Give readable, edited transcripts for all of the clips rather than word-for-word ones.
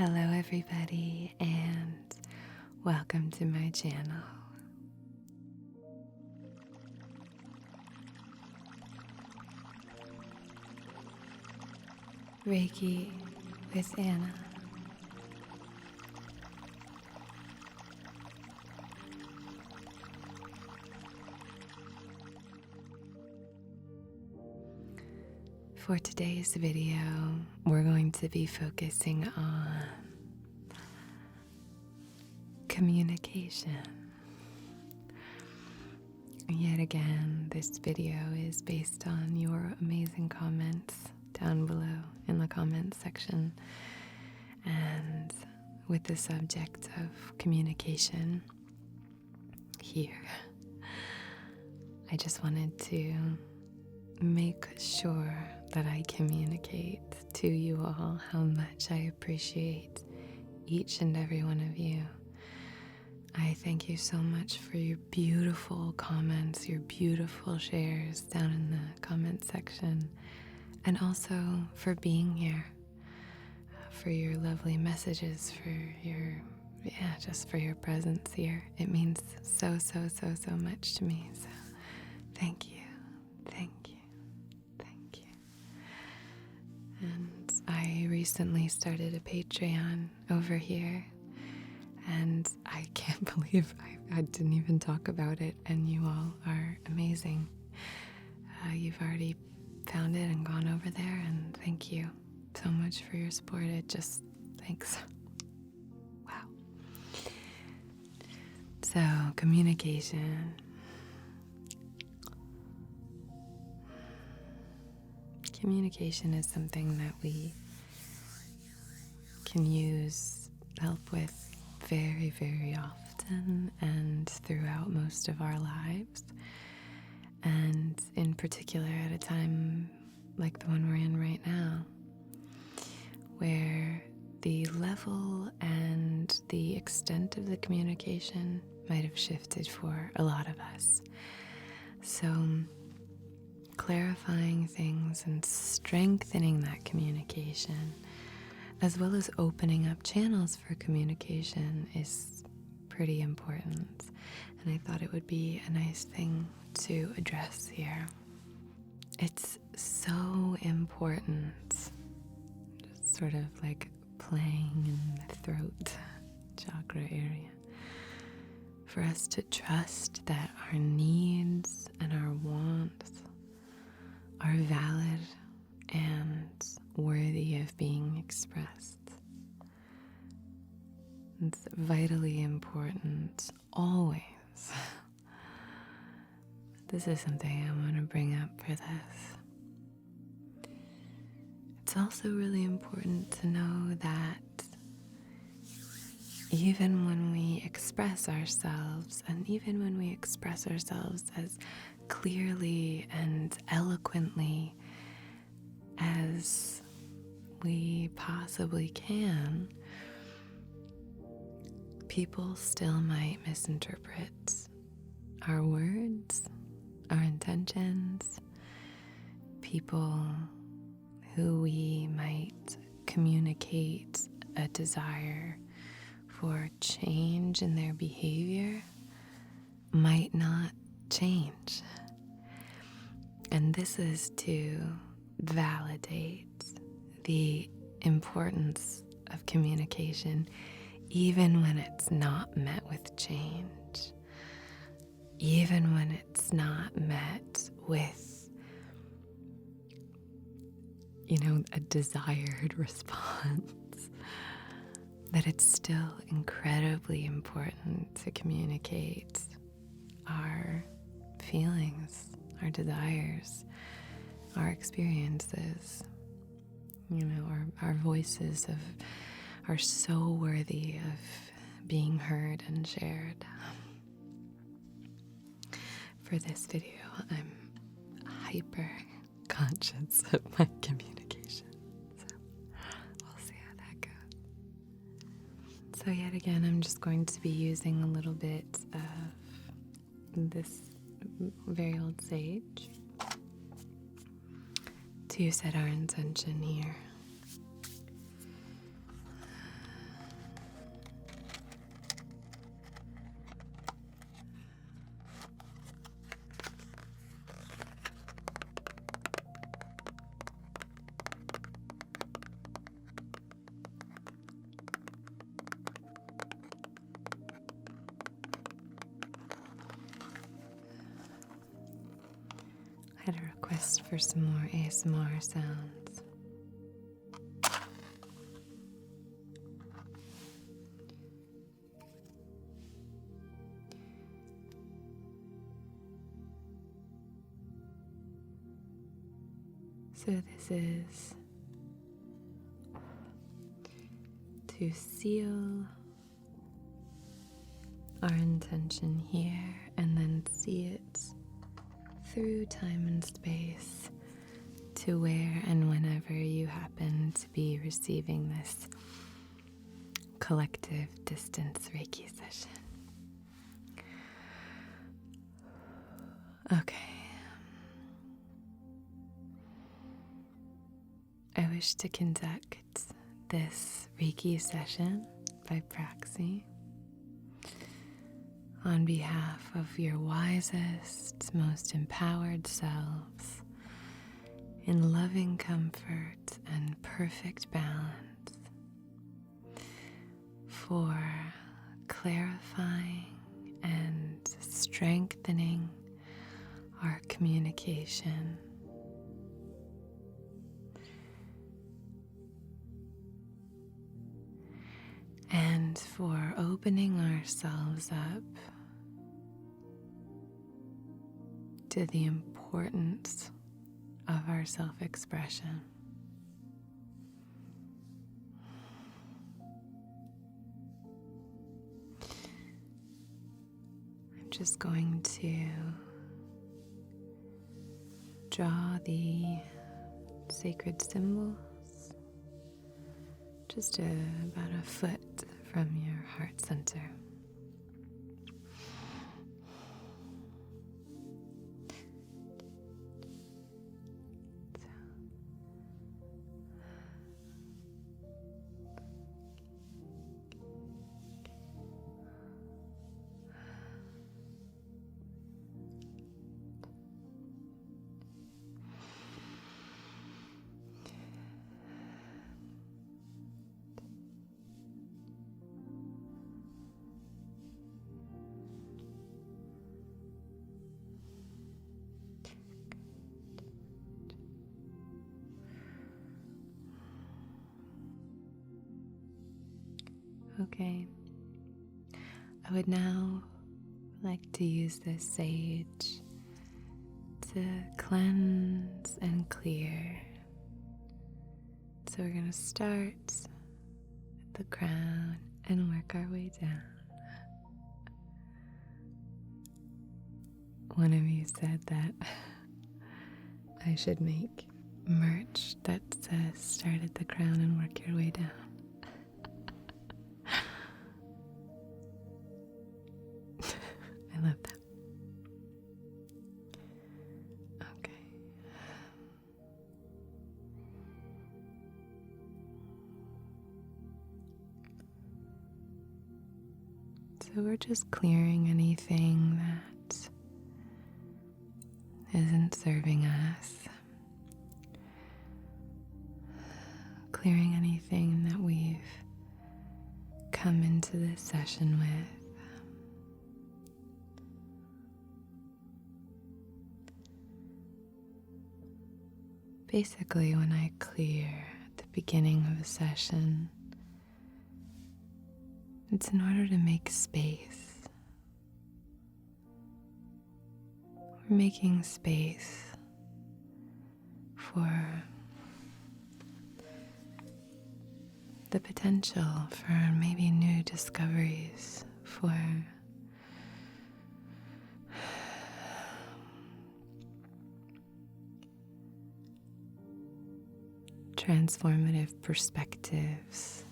Hello everybody and welcome to my channel. Reiki with Anna. For today's video, we're going to be focusing on communication. Yet again, this video is based on your amazing comments down below in the comments section, and with the subject of communication here. I just wanted to make sure that I communicate to you all how much I appreciate each and every one of you. I thank you so much for your beautiful comments, your beautiful shares down in the comment section, and also for being here, for your lovely messages, for your, just for your presence here. It means so much to me. So thank you. And I recently started a Patreon over here, and I can't believe I didn't even talk about it, and you all are amazing. You've already found it and gone over there, and thank you so much for your support. Thanks. Wow. So, communication. Communication is something that we can use help with very often and throughout most of our lives, and in particular at a time like the one we're in right now, where the level and the extent of the communication might have shifted for a lot of us. So clarifying things and strengthening that communication, as well as opening up channels for communication, is pretty important. And I thought it would be a nice thing to address here. It's so important, just sort of like playing in the throat chakra area, for us to trust that our needs and our wants are valid and worthy of being expressed. It's vitally important, always. This is something I want to bring up for this. It's also really important to know that even when we express ourselves, and even when we express ourselves as clearly and eloquently as we possibly can, people still might misinterpret our words, our intentions. People who we might communicate a desire for change in their behavior might not change. And this is to validate the importance of communication, even when it's not met with change, even when it's not met with, a desired response, that it's still incredibly important to communicate our feelings, our desires, our experiences. Our voices are so worthy of being heard and shared. For this video, I'm hyper conscious of my communication, so we'll see how that goes. So yet again, I'm just going to be using a little bit of this very old sage to set our intention here. had a request for some more ASMR sounds. So this is to seal our intention here and then see it through time and space to where and whenever you happen to be receiving this collective distance Reiki session. Okay. I wish to conduct this Reiki session by proxy on behalf of your wisest, most empowered selves in loving comfort and perfect balance, for clarifying and strengthening our communication, and for opening ourselves up to the importance of our self-expression. I'm just going to draw the sacred symbols just about a foot from your heart center. Okay, I would now like to use this sage to cleanse and clear. So we're going to start at the crown and work our way down. One of you said that I should make merch that says start at the crown and work your way down. I love that. Okay. So we're just clearing anything that isn't serving us. Clearing anything that we've come into this session with. Basically, when I clear at the beginning of a session, it's in order to make space. We're making space for the potential for maybe new discoveries, for transformative perspectives,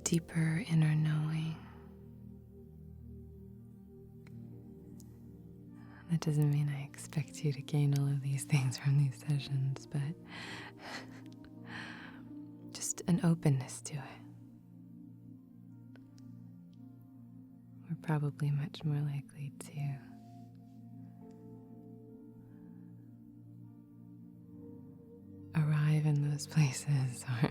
deeper inner knowing. That doesn't mean I expect you to gain all of these things from these sessions, but just an openness to it. We're probably much more likely to arrive in those places or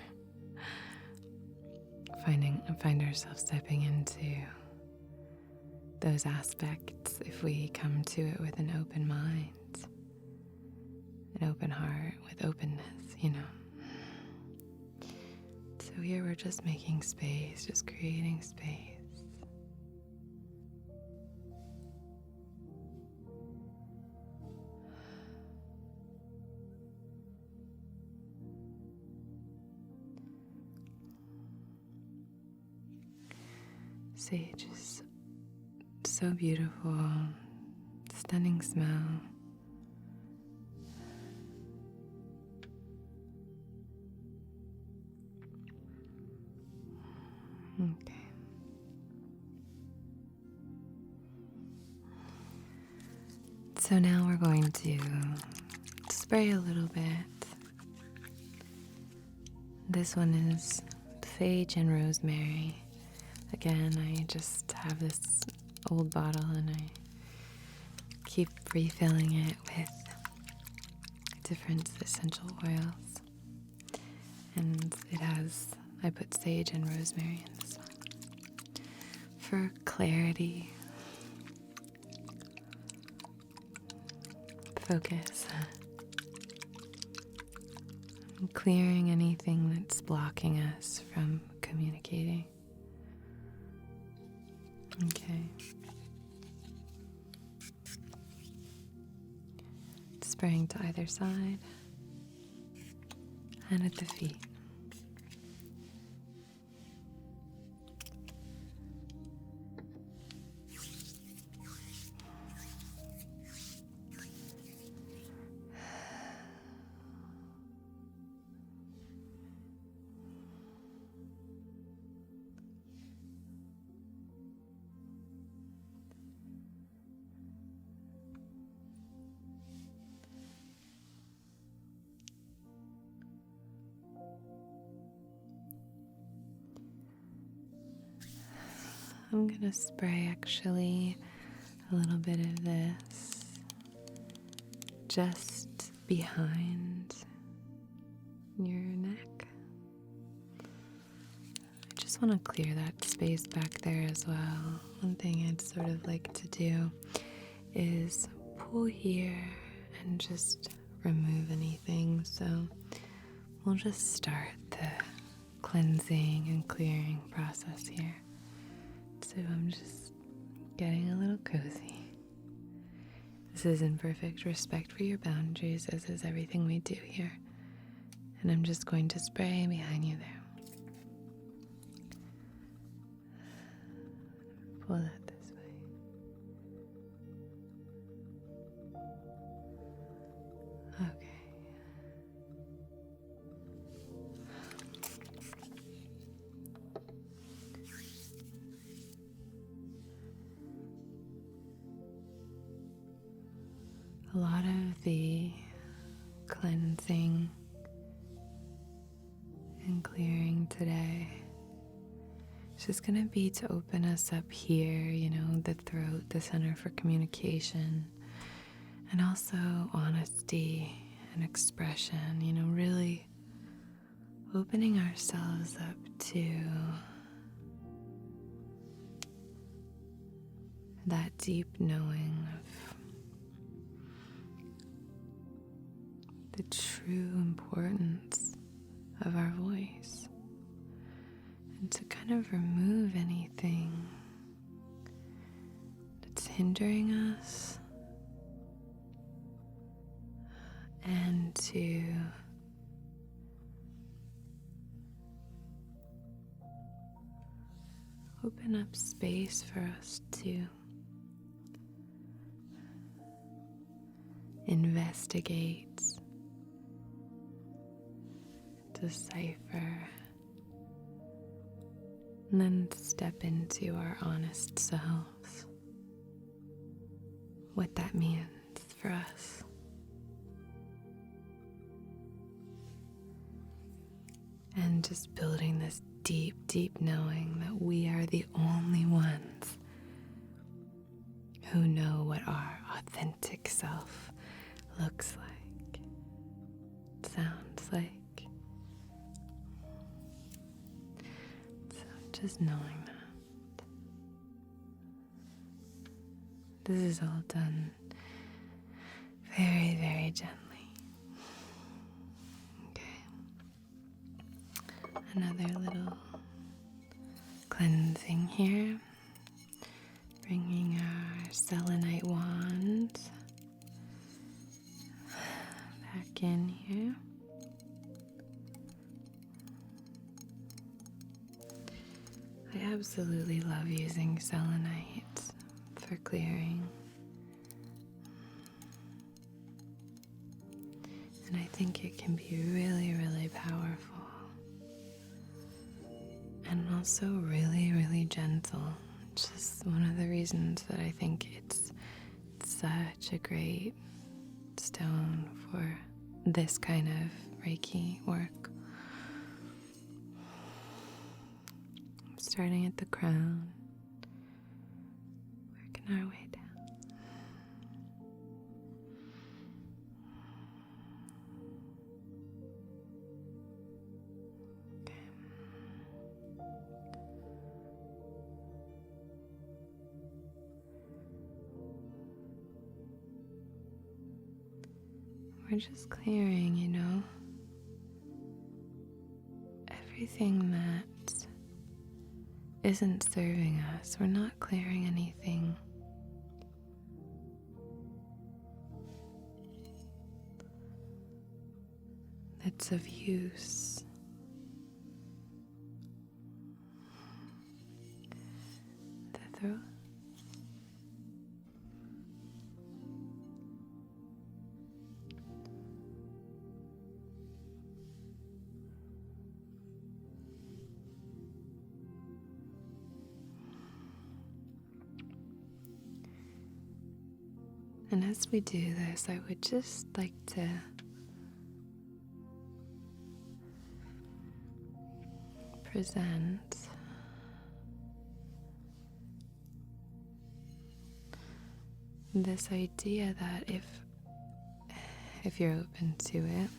find ourselves stepping into those aspects if we come to it with an open mind, an open heart, with openness, So here we're just making space, just creating space. Sage is so beautiful, stunning smell. Okay. So now we're going to spray a little bit. This one is sage and rosemary. Again, I just have this old bottle and I keep refilling it with different essential oils. And I put sage and rosemary in this one for clarity, focus, and clearing anything that's blocking us from communicating. Okay. Spraying to either side and at the feet. I'm going to spray actually a little bit of this just behind your neck. I just want to clear that space back there as well. One thing I'd sort of like to do is pull here and just remove anything. So we'll just start the cleansing and clearing process here. So I'm just getting a little cozy. This is in perfect respect for your boundaries, as is everything we do here. And I'm just going to spray behind you there. Pull that this way. Okay. A lot of the cleansing and clearing today is just going to be to open us up here, the throat, the center for communication, and also honesty and expression, really opening ourselves up to that deep knowing of the true importance of our voice, and to kind of remove anything that's hindering us, and to open up space for us to investigate, decipher, and then step into our honest selves, what that means for us. And just building this deep, deep knowing that we are the only ones who know what our authentic self looks like, sounds like. So just knowing that. This is all done very, very gently. Okay. Another little cleansing here. Bringing our selenite wand back in here. I absolutely love using selenite for clearing. And I think it can be really, really powerful. And also really, really gentle. It's just one of the reasons that I think it's such a great stone for this kind of Reiki work. Starting at the crown, working our way down. Okay. We're just clearing, everything that isn't serving us. We're not clearing anything that's of use. The throat. And as we do this, I would just like to present this idea that if you're open to it,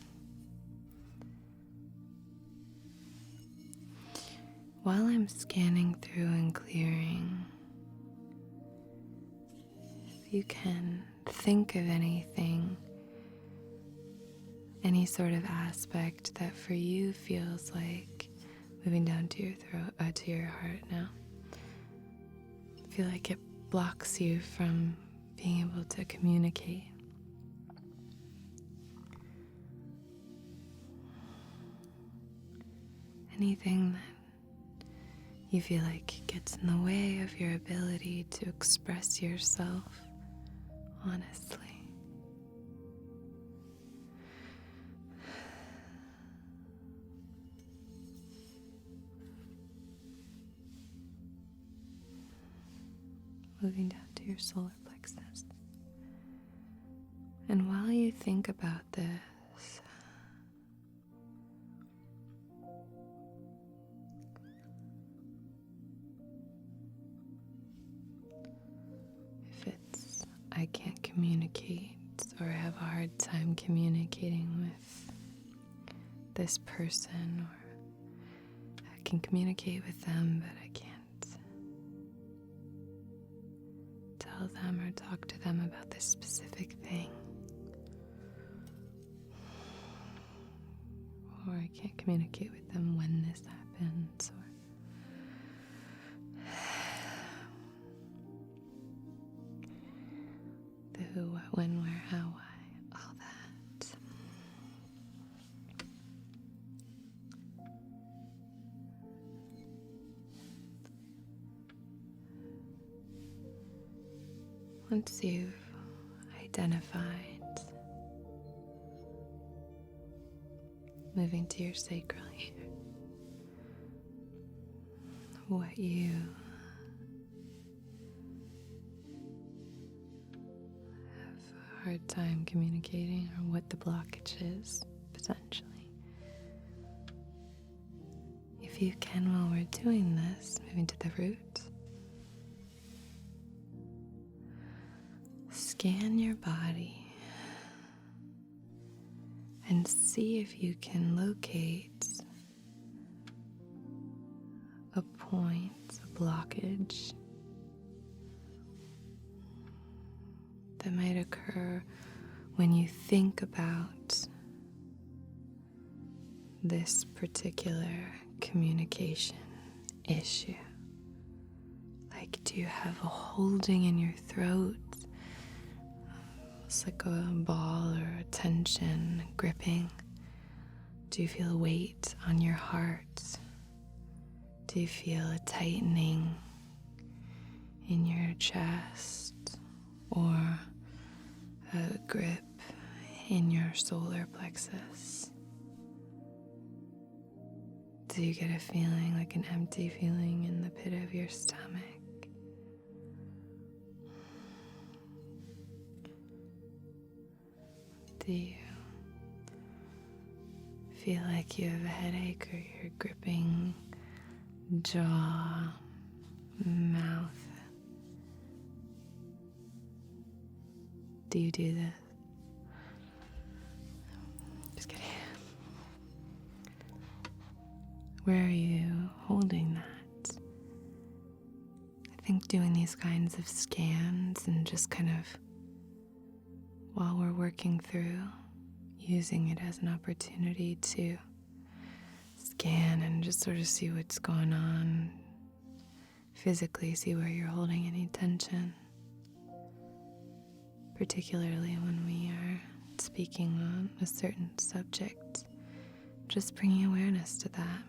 while I'm scanning through and clearing, if you can think of anything, any sort of aspect that for you feels like moving down to your throat, to your heart now. Feel like it blocks you from being able to communicate. Anything that you feel like gets in the way of your ability to express yourself honestly. Moving down to your solar plexus. And while you think about this, if it's I can't communicate or I have a hard time communicating with this person, or I can communicate with them but I can't tell them or talk to them about this specific thing, or I can't communicate with them when this happens, or the who, what, when, where, how, why, all that. Once you've identified, moving to your sacral here, what you have a hard time communicating, or what the blockage is, potentially. If you can, while we're doing this, moving to the root, scan your body and see if you can locate a point, a blockage that might occur when you think about this particular communication issue. Like, do you have a holding in your throat? It's like a ball or a tension gripping. Do you feel a weight on your heart? Do you feel a tightening in your chest or a grip in your solar plexus? Do you get a feeling, like an empty feeling in the pit of your stomach? Do you feel like you have a headache or you're gripping jaw, mouth? Do you do this? Just kidding. Where are you holding that? I think doing these kinds of scans and just kind of, while we're working through, using it as an opportunity to scan and just sort of see what's going on physically, see where you're holding any tension, particularly when we are speaking on a certain subject, just bringing awareness to that.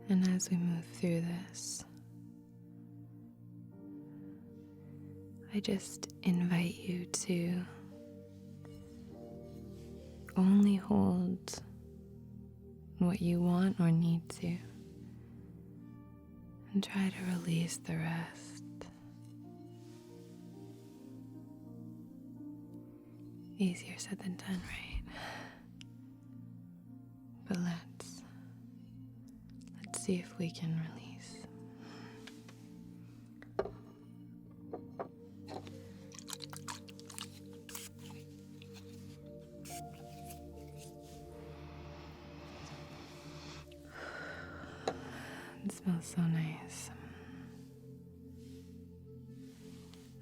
And as we move through this, I just invite you to only hold what you want or need to, and try to release the rest. Easier said than done, right? But let's see if we can release. It smells so nice.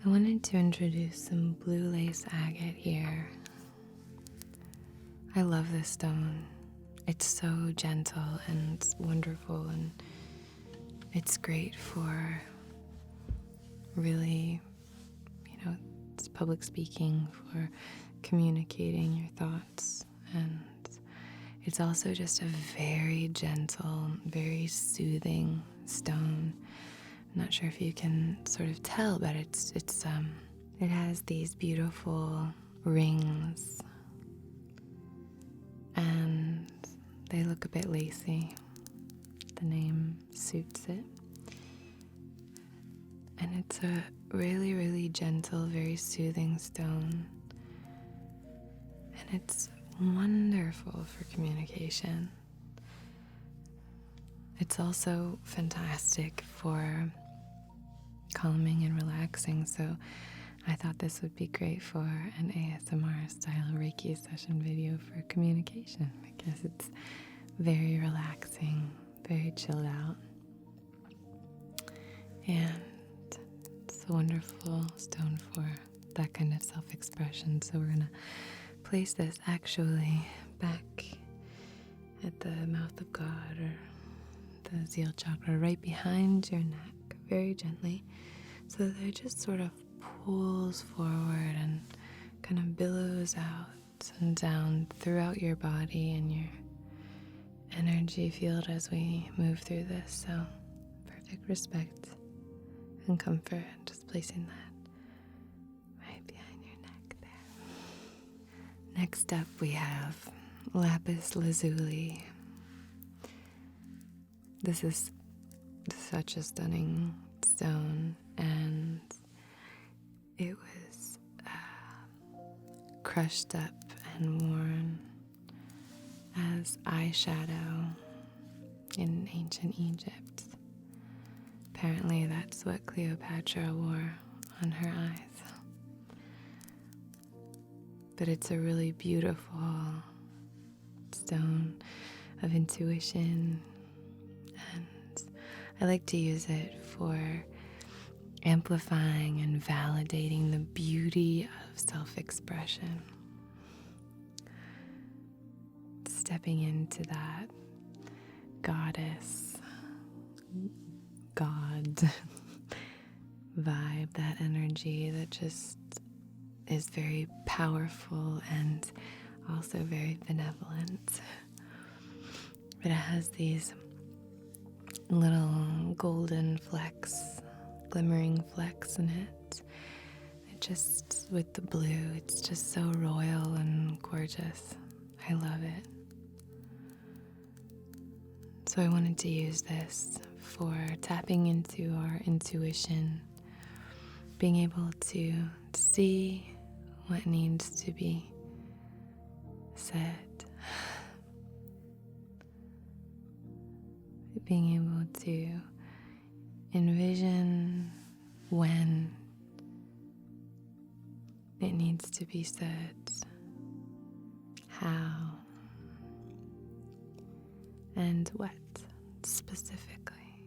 I wanted to introduce some blue lace agate here. I love this stone. It's so gentle and wonderful, and it's great for really, it's public speaking, for communicating your thoughts, and it's also just a very gentle, very soothing stone. I'm not sure if you can sort of tell, but it has these beautiful rings, and they look a bit lacy. The name suits it. And it's a really, really gentle, very soothing stone. And it's wonderful for communication. It's also fantastic for calming and relaxing, so I thought this would be great for an ASMR style Reiki session video for communication, because it's very relaxing, very chilled out, and it's a wonderful stone for that kind of self-expression. So we're gonna place this actually back at the mouth of God, or the Zeal chakra, right behind your neck, very gently, so that it just sort of pulls forward and kind of billows out and down throughout your body and your energy field as we move through this. So perfect respect and comfort, just placing that right behind your neck there. Next up we have lapis lazuli. This is such a stunning stone, and it was crushed up and worn as eyeshadow in ancient Egypt. Apparently that's what Cleopatra wore on her eyes. But it's a really beautiful stone of intuition, and I like to use it for amplifying and validating the beauty of self-expression. Stepping into that goddess, God vibe, that energy that just is very powerful and also very benevolent. But it has these little golden flecks, glimmering flecks in it. It just, with the blue, it's just so royal and gorgeous. I love it. So I wanted to use this for tapping into our intuition, being able to see what needs to be said, being able to envision when it needs to be said, how, and what specifically.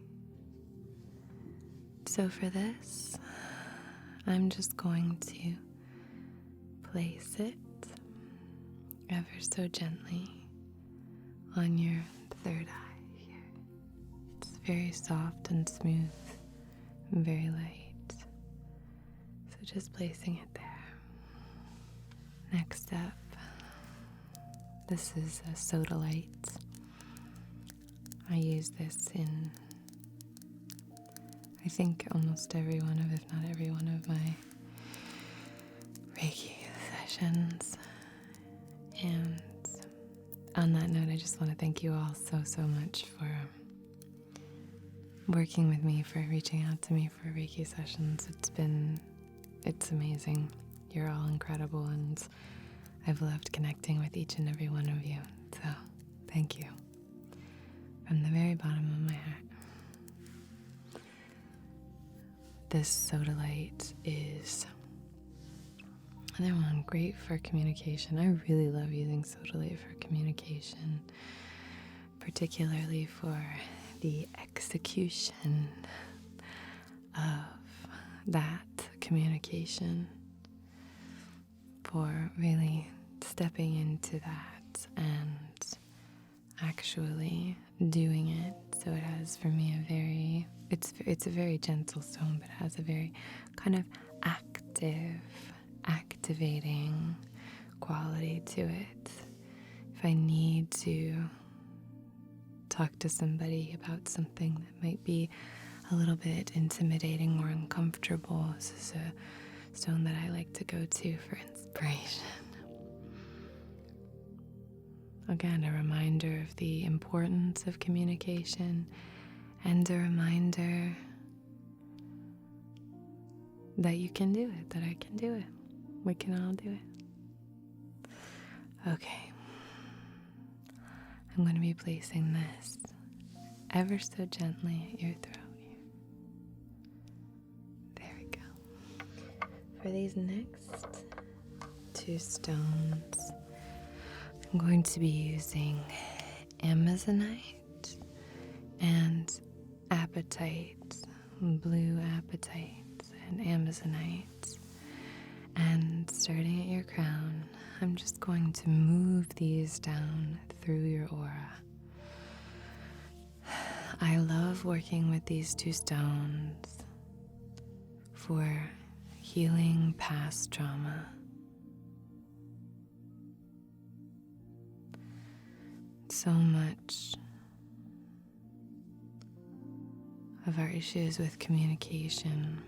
So for this, I'm just going to place it ever so gently on your third eye here. It's very soft and smooth and very light. So just placing it there. Next up, this is a soda light. I use this in, I think, almost every one of, if not every one of my Reiki sessions. And on that note, I just want to thank you all so much for working with me, for reaching out to me for Reiki sessions. It's amazing. You're all incredible, and I've loved connecting with each and every one of you. So thank you from the very bottom of my heart. This soda light is another one great for communication. I really love using soda light for communication, particularly for the execution of that communication, for really stepping into that and actually doing it. So it has for me it's a very gentle stone, but it has a very kind of activating quality to it. If I need to talk to somebody about something that might be a little bit intimidating or uncomfortable, this is a stone that I like to go to for inspiration. Again, a reminder of the importance of communication, and a reminder that you can do it, that I can do it. We can all do it. Okay. I'm going to be placing this ever so gently at your throat here. There we go. For these next two stones, I'm going to be using Amazonite and Apatite, blue Apatite and Amazonite. And starting at your crown, I'm just going to move these down through your aura. I love working with these two stones for healing past trauma. So much of our issues with communication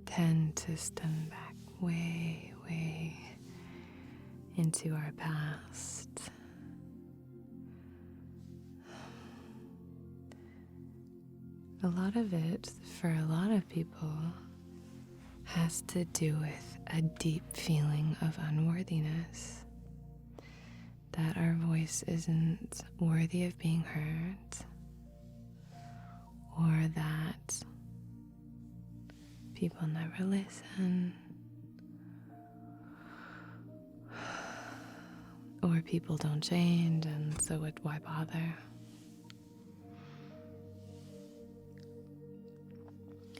tend to stem back way into our past. A lot of it, for a lot of people, has to do with a deep feeling of unworthiness. That our voice isn't worthy of being heard, or that people never listen, or people don't change, and so why bother?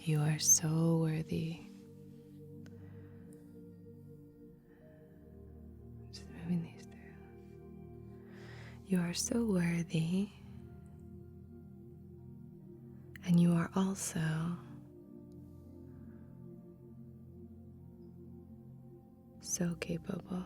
You are so worthy. Just moving these through. You are so worthy, and you are also so capable.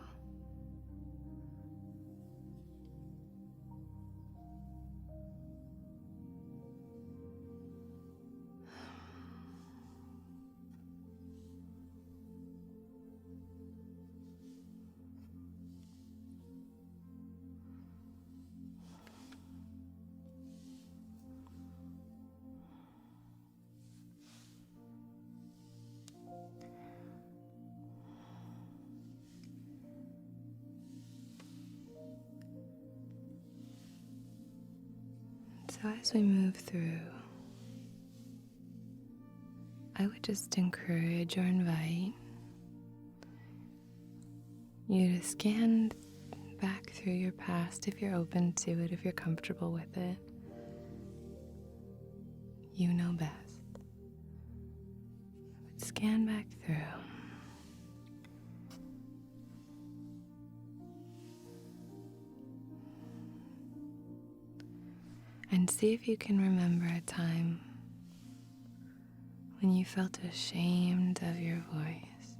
So as we move through, I would just encourage or invite you to scan back through your past if you're open to it, if you're comfortable with it. You know best. But scan back through. And see if you can remember a time when you felt ashamed of your voice,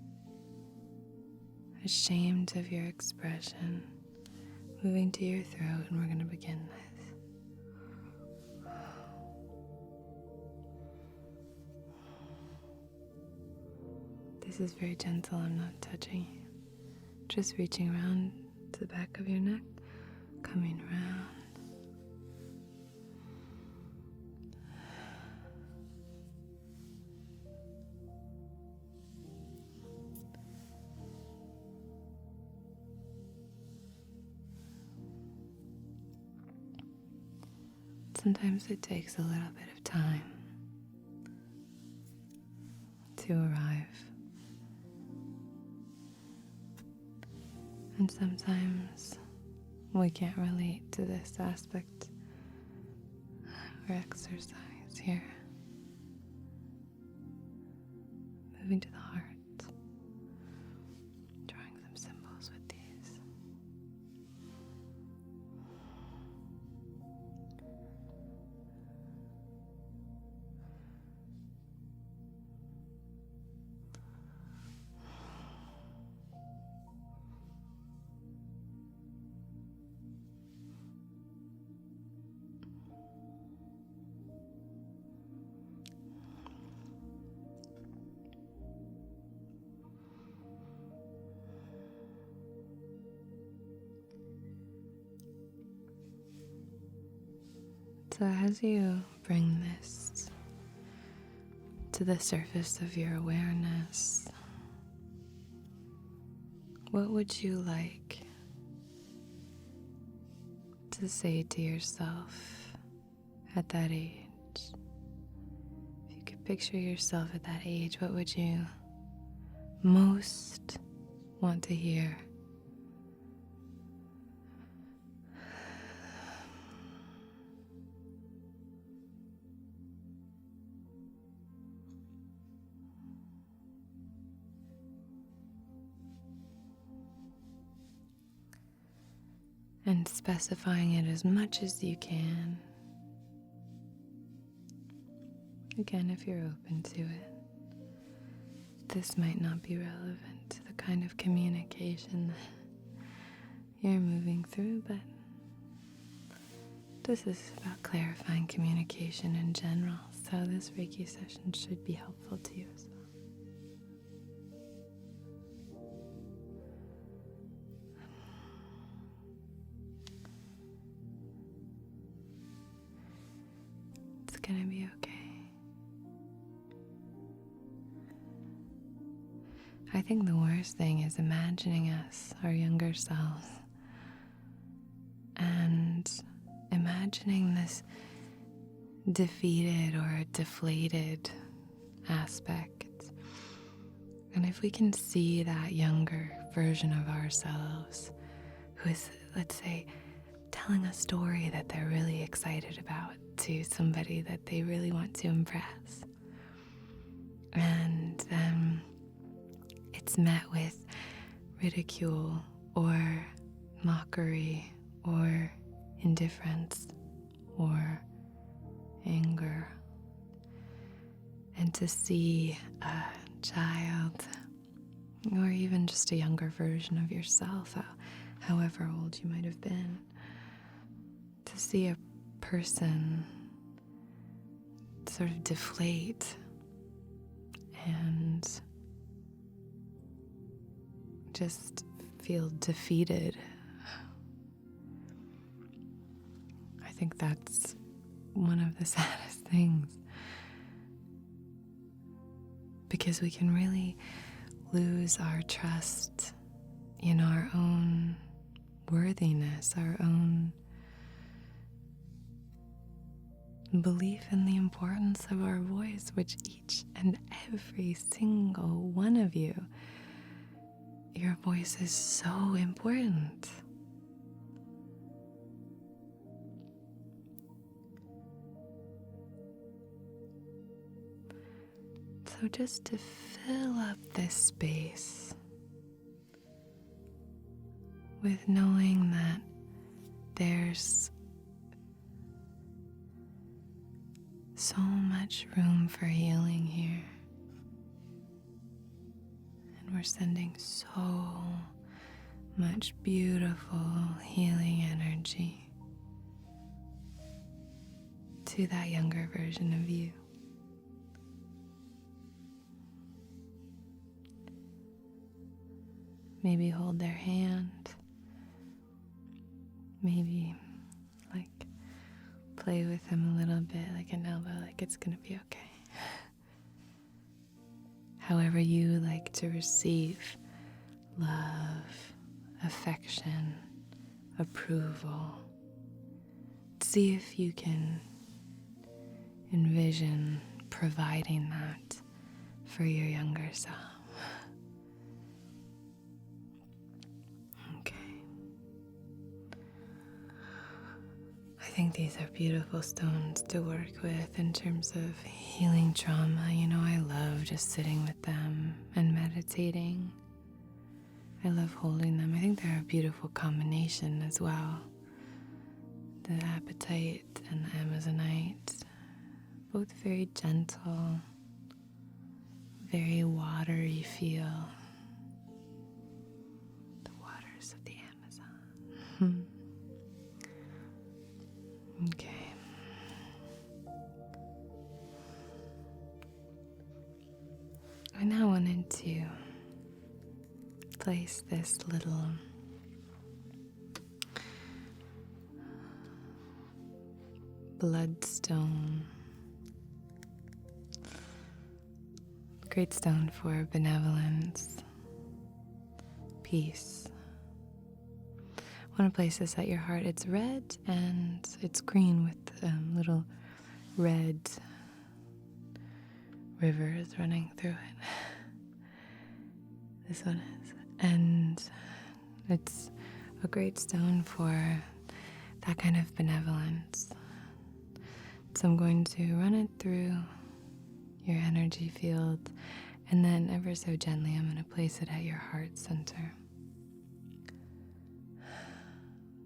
ashamed of your expression. Moving to your throat, and we're going to begin this. This is very gentle. I'm not touching you. Just reaching around to the back of your neck, coming around. Sometimes it takes a little bit of time to arrive. And sometimes we can't relate to this aspect or exercise here. Moving to the heart, drawing some symbols with these. So as you bring this to the surface of your awareness, what would you like to say to yourself at that age? If you could picture yourself at that age, what would you most want to hear? And specifying it as much as you can. Again, if you're open to it, this might not be relevant to the kind of communication that you're moving through, but this is about clarifying communication in general, so this Reiki session should be helpful to you as well. It's gonna be okay. I think the worst thing is imagining us, our younger selves, and imagining this defeated or deflated aspect. And if we can see that younger version of ourselves who is, let's say, telling a story that they're really excited about to somebody that they really want to impress, and it's met with ridicule or mockery or indifference or anger. And to see a child, or even just a younger version of yourself, however old you might have been, to see a person sort of deflate and just feel defeated. I think that's one of the saddest things, because we can really lose our trust in our own worthiness, our own belief in the importance of our voice, which each and every single one of you, your voice is so important. So just to fill up this space with knowing that there's so much room for healing here, and we're sending so much beautiful healing energy to that younger version of you. Maybe hold their hand, maybe play with them a little bit, like an elbow, like it's gonna be okay. However you like to receive love, affection, approval. See if you can envision providing that for your younger self. I think these are beautiful stones to work with in terms of healing trauma. I love just sitting with them and meditating. I love holding them. I think they're a beautiful combination as well. The apatite and the amazonite, both very gentle, very watery feel. The waters of the Amazon. Okay. I now wanted to place this little bloodstone, great stone for benevolence, peace. I want to place this at your heart. It's red and it's green with little red rivers running through it. This one is. And it's a great stone for that kind of benevolence. So I'm going to run it through your energy field, and then ever so gently I'm going to place it at your heart center.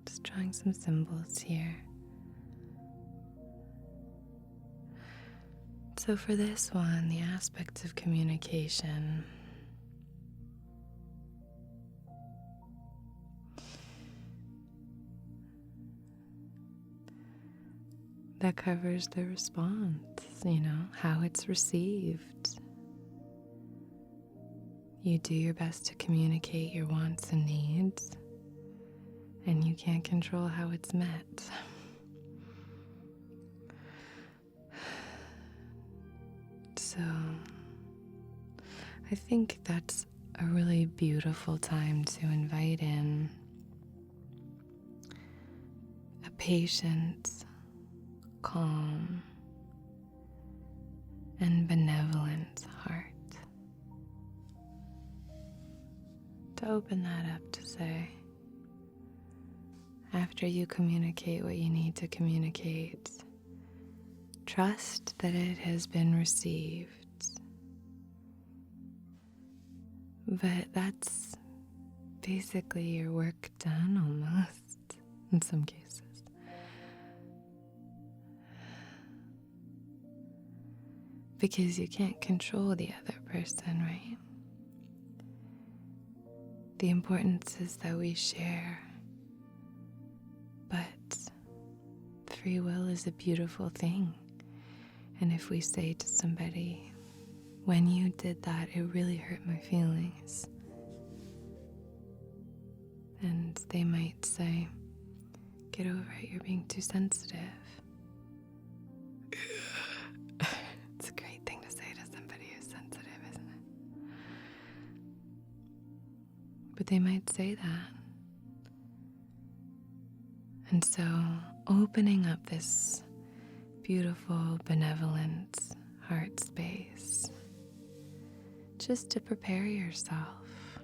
Just drawing some symbols here. So for this one, the aspects of communication. That covers the response, how it's received. You do your best to communicate your wants and needs, and you can't control how it's met. So, I think that's a really beautiful time to invite in a patient, calm, and benevolent heart. To open that up to say, after you communicate what you need to communicate, trust that it has been received But that's basically your work done almost, in some cases. Because you can't control the other person, right? The importance is that we share. But free will is a beautiful thing. And if we say to somebody, when you did that, it really hurt my feelings. And they might say, get over it, you're being too sensitive. It's a great thing to say to somebody who's sensitive, isn't it? But they might say that. And so opening up this beautiful, benevolent heart space, just to prepare yourself.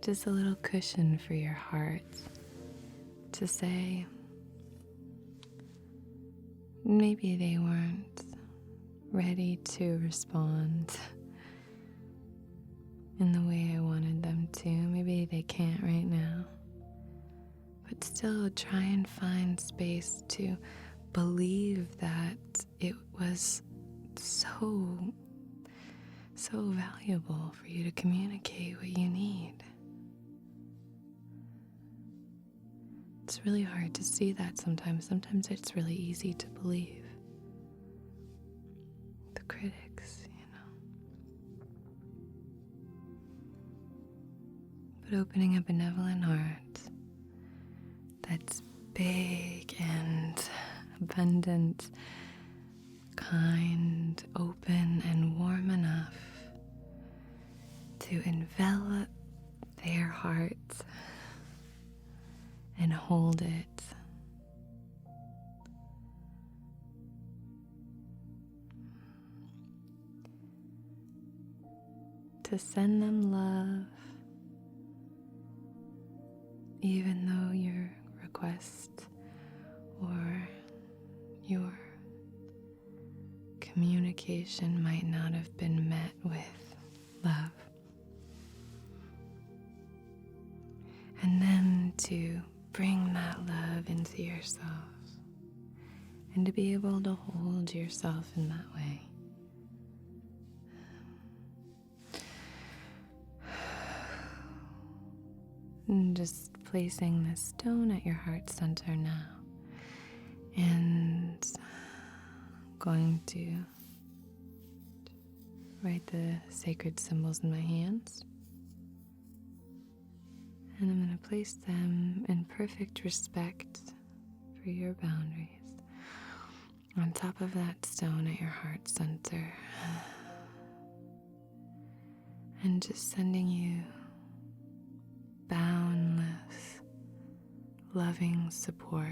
Just a little cushion for your heart to say, maybe they weren't ready to respond in the way I wanted them to. Maybe they can't right now. But still try and find space to believe that it was so valuable for you to communicate what you need. It's really hard to see that sometimes. Sometimes it's really easy to believe the critics, But opening a benevolent heart that's big and abundant, kind, open, and warm enough to envelop their heart and hold it. To send them love, even though your request or your communication might not have been met with love. And then to bring that love into yourself and to be able to hold yourself in that way. And just placing this stone at your heart center now, and going to write the sacred symbols in my hands, and I'm going to place them in perfect respect for your boundaries on top of that stone at your heart center, and just sending you boundless, loving support.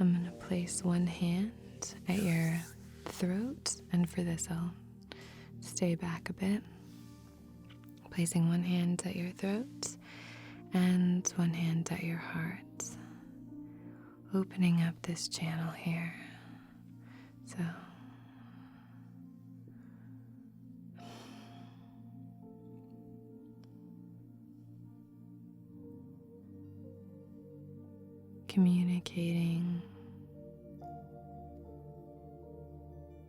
I'm going to place one hand at your throat, and for this I'll stay back a bit. Placing one hand at your throat and one hand at your heart. Opening up this channel here. So communicating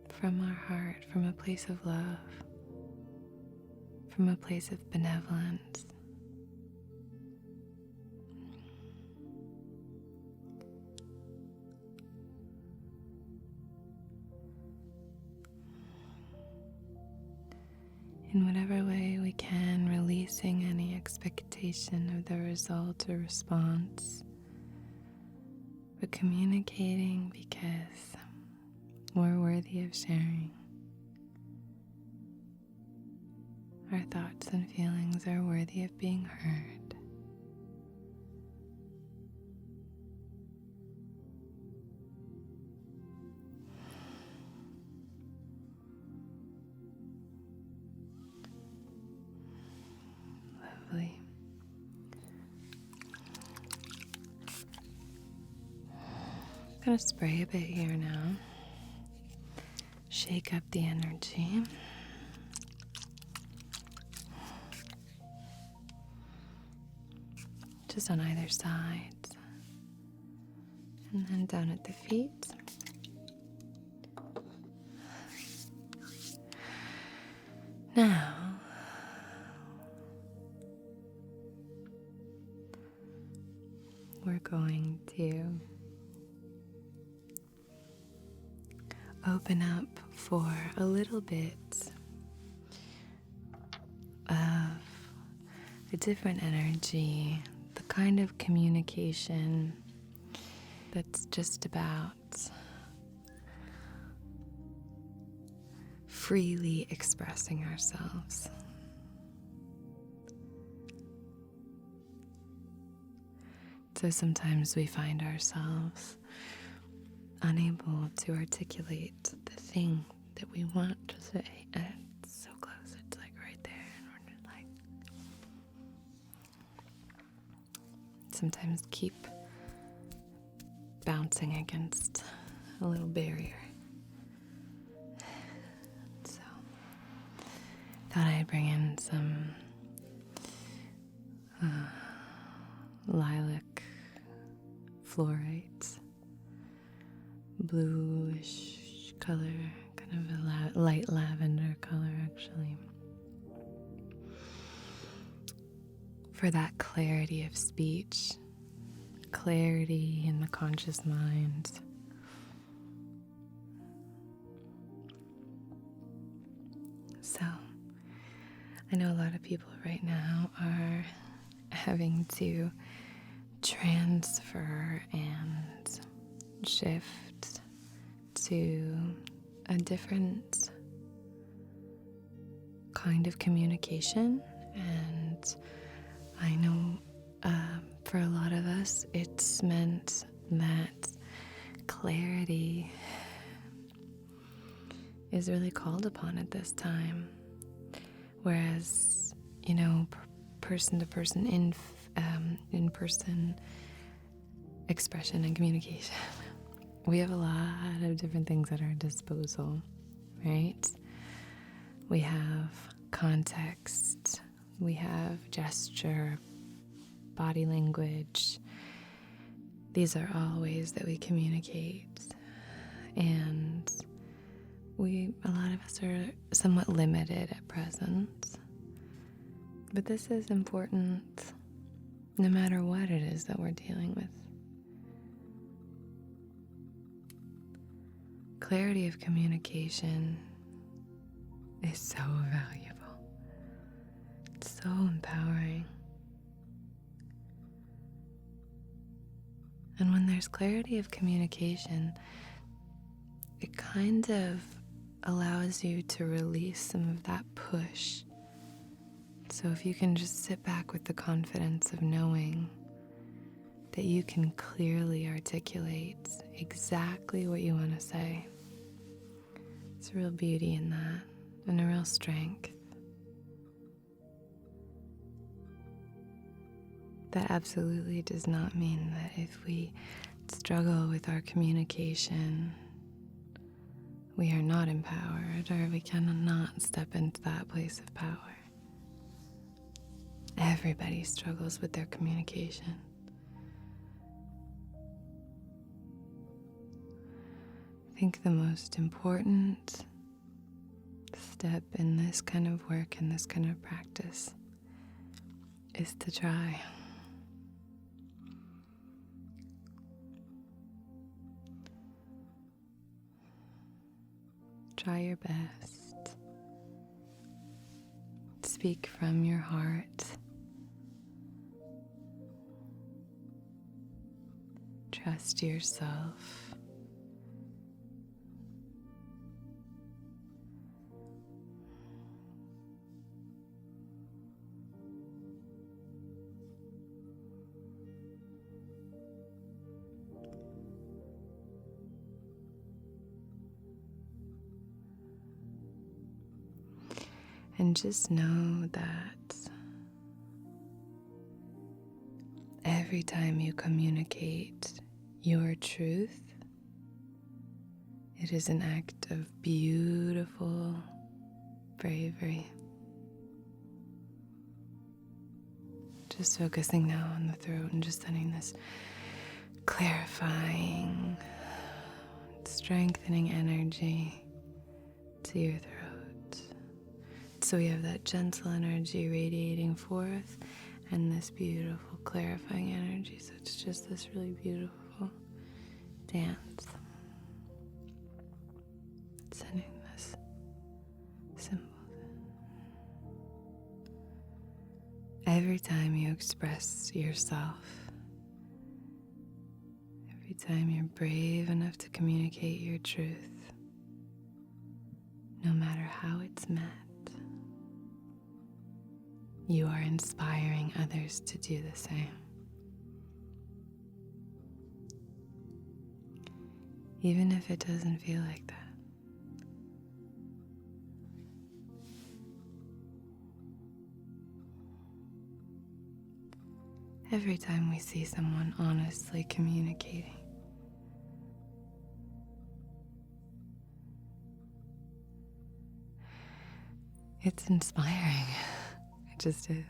from our heart, from a place of love, from a place of benevolence. In whatever way we can, releasing any expectation of the result or response, but communicating because we're worthy of sharing. Our thoughts and feelings are worthy of being heard. going to spray a bit here now. Shake up the energy. Just on either side. And then down at the feet. Now, we're going to open up for a little bit of a different energy, the kind of communication that's just about freely expressing ourselves. So sometimes we find ourselves unable to articulate the thing that we want to say, and it's so close, it's like right there, and we're just like sometimes keep bouncing against a little barrier. So thought I'd bring in some lilac florite, bluish color, kind of a light lavender color actually, for that clarity of speech, clarity in the conscious mind. So I know a lot of people right now are having to transfer and shift to a different kind of communication, and I know for a lot of us it's meant that clarity is really called upon at this time, whereas person to person in person expression and communication, we have a lot of different things at our disposal, right? We have context, we have gesture, body language. These are all ways that we communicate, and a lot of us are somewhat limited at present. But this is important no matter what it is that we're dealing with. Clarity of communication is so valuable. It's so empowering. And when there's clarity of communication, it kind of allows you to release some of that push. So if you can just sit back with the confidence of knowing that you can clearly articulate exactly what you want to say, it's a real beauty in that, and a real strength. That absolutely does not mean that if we struggle with our communication, we are not empowered, or we cannot step into that place of power. Everybody struggles with their communication. I think the most important step in this kind of work and this kind of practice is to try. Try your best. Speak from your heart. Trust yourself. And just know that every time you communicate your truth, It is an act of beautiful bravery. Just focusing now on the throat and just sending this clarifying, strengthening energy to your throat. So we have that gentle energy radiating forth and this beautiful clarifying energy. So it's just this really beautiful dance. Sending this symbol. Every time you express yourself, every time you're brave enough to communicate your truth, no matter how it's met, you are inspiring others to do the same. Even if it doesn't feel like that. Every time we see someone honestly communicating, it's inspiring. It just is.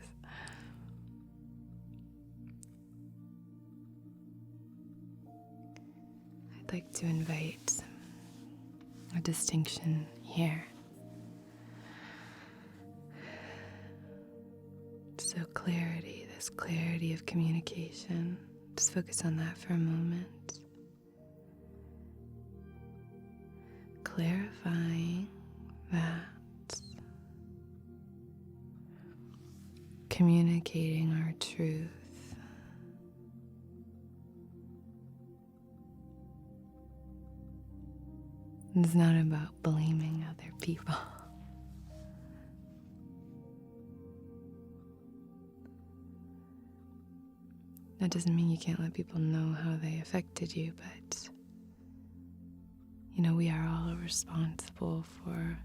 I'd like to invite a distinction here. So clarity, this clarity of communication. Just focus on that for a moment. Clarifying that communicating our truth is not about blaming other people. That doesn't mean you can't let people know how they affected you, but we are all responsible for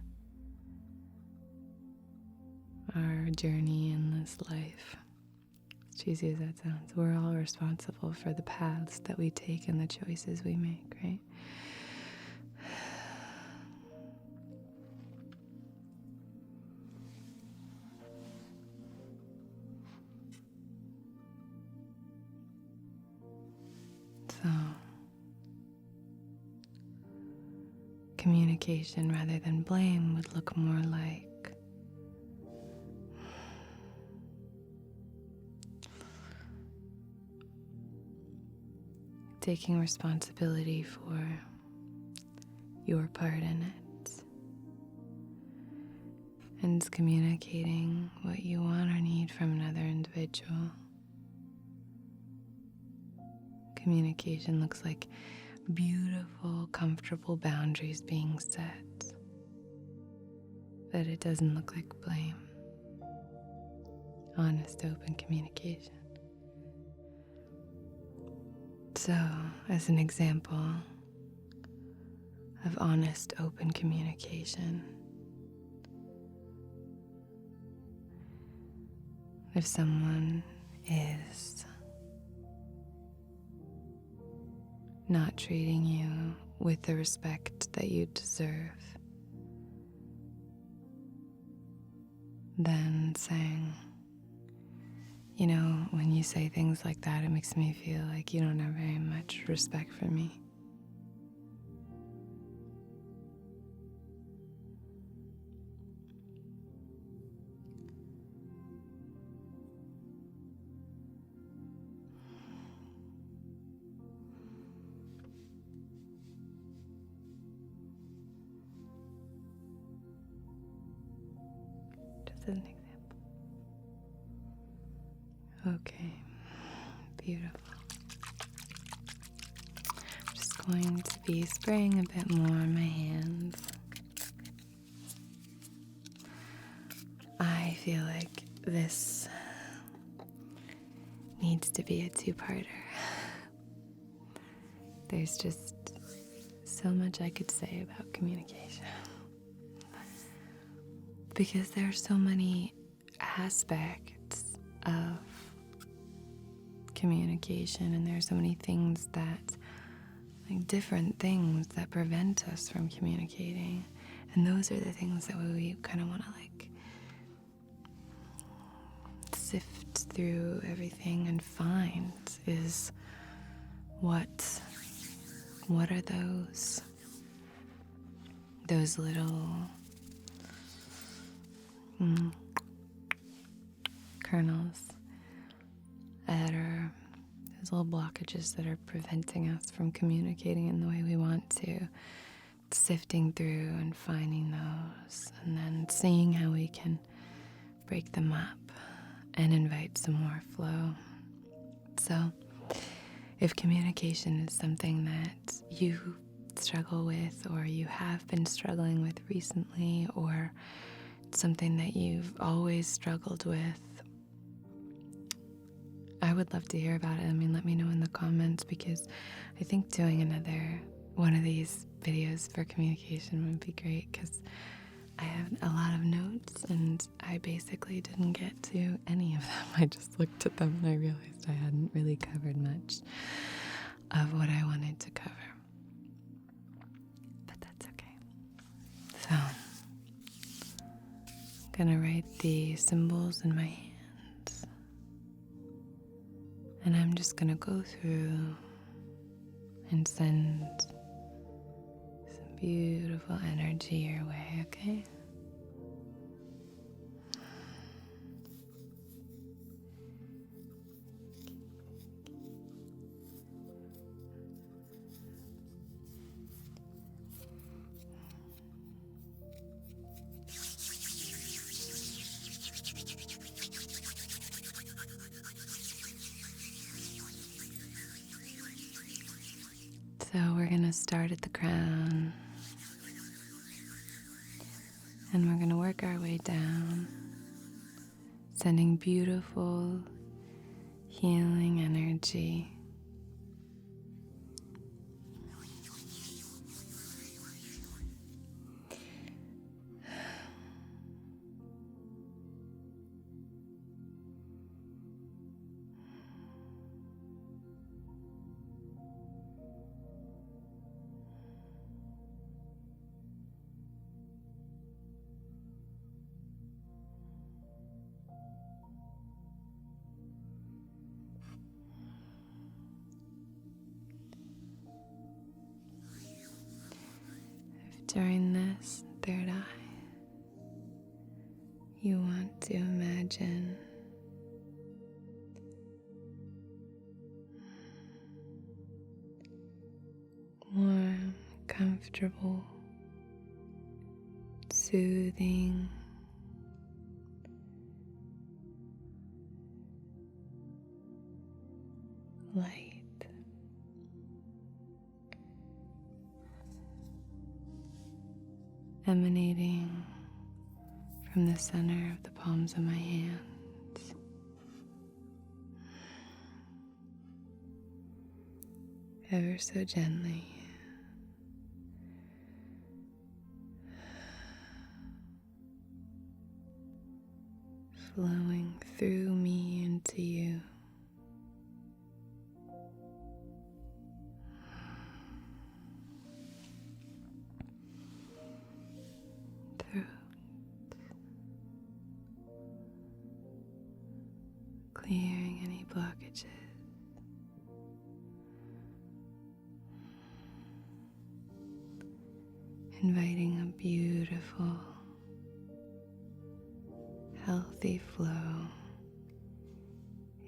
our journey in this life. As cheesy as that sounds, we're all responsible for the paths that we take and the choices we make, right? So, communication rather than blame would look more like taking responsibility for your part in it and communicating what you want or need from another individual. Communication looks like beautiful, comfortable boundaries being set, but it doesn't look like blame. Honest, open communication. So, as an example of honest, open communication, if someone is not treating you with the respect that you deserve, then saying, when you say things like that, it makes me feel like you don't have very much respect for me. Just as an example. Okay, beautiful. I'm just going to be spraying a bit more on my hands. I feel like this needs to be a two-parter. There's just so much I could say about communication. Because there are so many aspects of communication, and there are so many things that like different things that prevent us from communicating. And those are the things that we kind of want to like sift through everything and find is what are those little kernels that are those little blockages that are preventing us from communicating in the way we want to, sifting through and finding those, and then seeing how we can break them up and invite some more flow. So if communication is something that you struggle with, or you have been struggling with recently, or something that you've always struggled with, I would love to hear about it. I mean, let me know in the comments, because I think doing another one of these videos for communication would be great, because I have a lot of notes and I basically didn't get to any of them. I just looked at them and I realized I hadn't really covered much of what I wanted to cover. But that's okay. So I'm gonna write the symbols in my hands, and I'm just gonna go through and send some beautiful energy your way, okay? So we're going to start at the crown, and we're going to work our way down, sending beautiful healing energy during this third eye. You want to imagine warm, comfortable, soothing, light. Emanating from the center of the palms of my hands. Ever so gently. Flowing through me into you. Clearing any blockages. Inviting a beautiful, healthy flow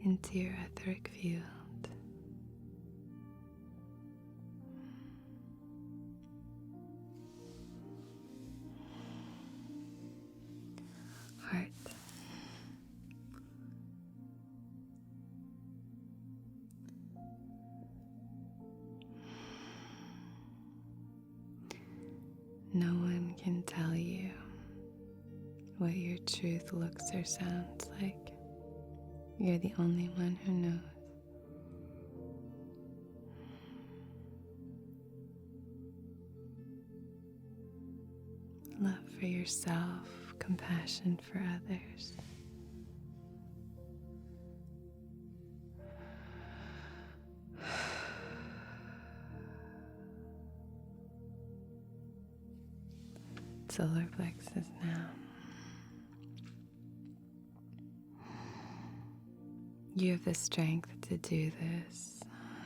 into your etheric field. Heart. No one can tell you what your truth looks or sounds like. You're the only one who knows. Love for yourself, compassion for others. solar plexus now. You have the strength to do this.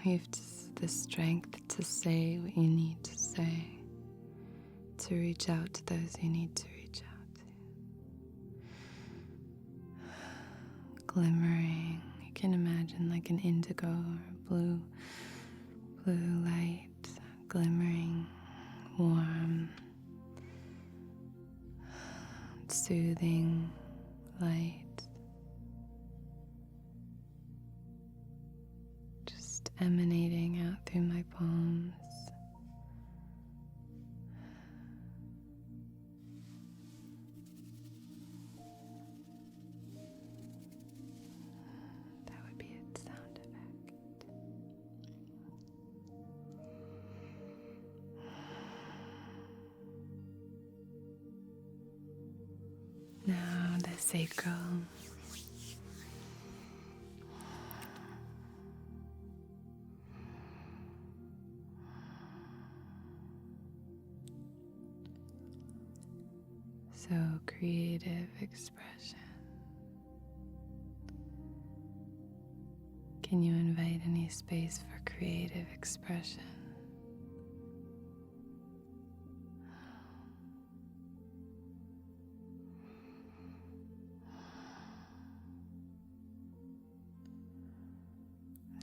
You have the strength to say what you need to say, to reach out to those you need to reach out to. Glimmering, you can imagine like an indigo or blue light, glimmering, warm, soothing light. Just emanating out through my palms. That would be its sound effect. Now the sacral. So creative expression. Can you invite any space for creative expression?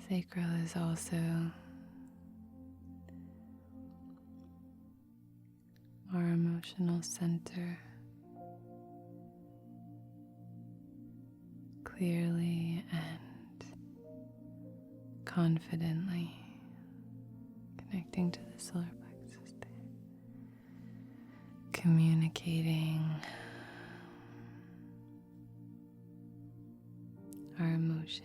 Sacral is also our emotional center. Clearly and confidently connecting to the solar plexus there. Communicating our emotions.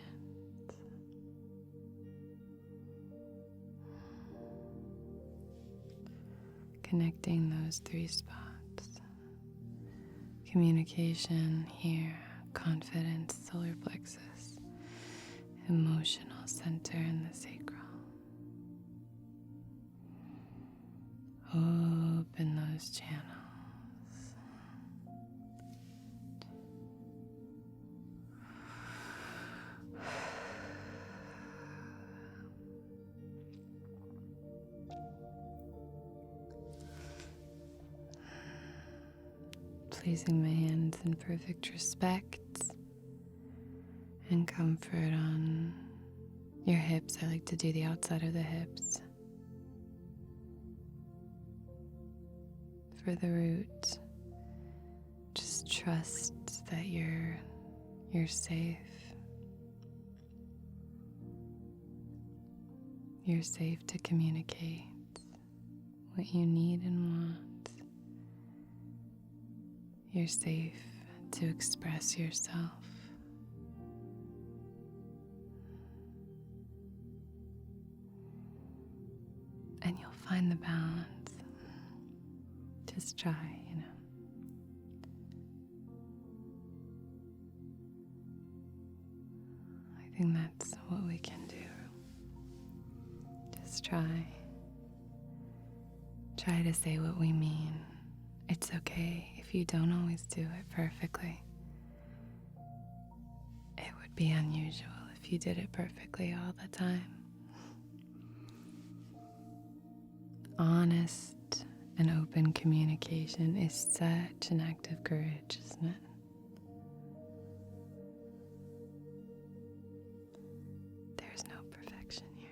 Connecting those three spots. Communication here, confidence, solar plexus, emotional center in the sacral. Open those channels. Placing my hands in perfect respect and comfort on your hips. I like to do the outside of the hips. For the root, just trust that you're safe. You're safe to communicate what you need and want. You're safe to express yourself. And you'll find the balance. Just try, I think that's what we can do. Just try. Try to say what we mean. It's okay if you don't always do it perfectly. It would be unusual if you did it perfectly all the time. Honest and open communication is such an act of courage, isn't it? There's no perfection here.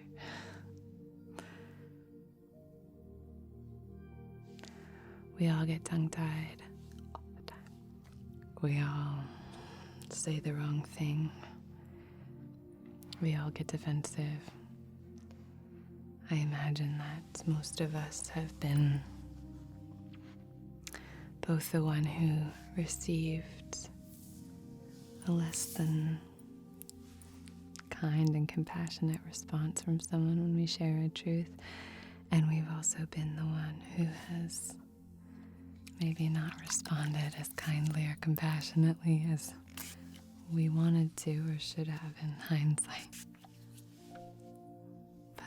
We all get tongue-tied all the time. We all say the wrong thing. We all get defensive. I imagine that most of us have been both the one who received a less than kind and compassionate response from someone when we share a truth, and we've also been the one who has maybe not responded as kindly or compassionately as we wanted to or should have in hindsight. But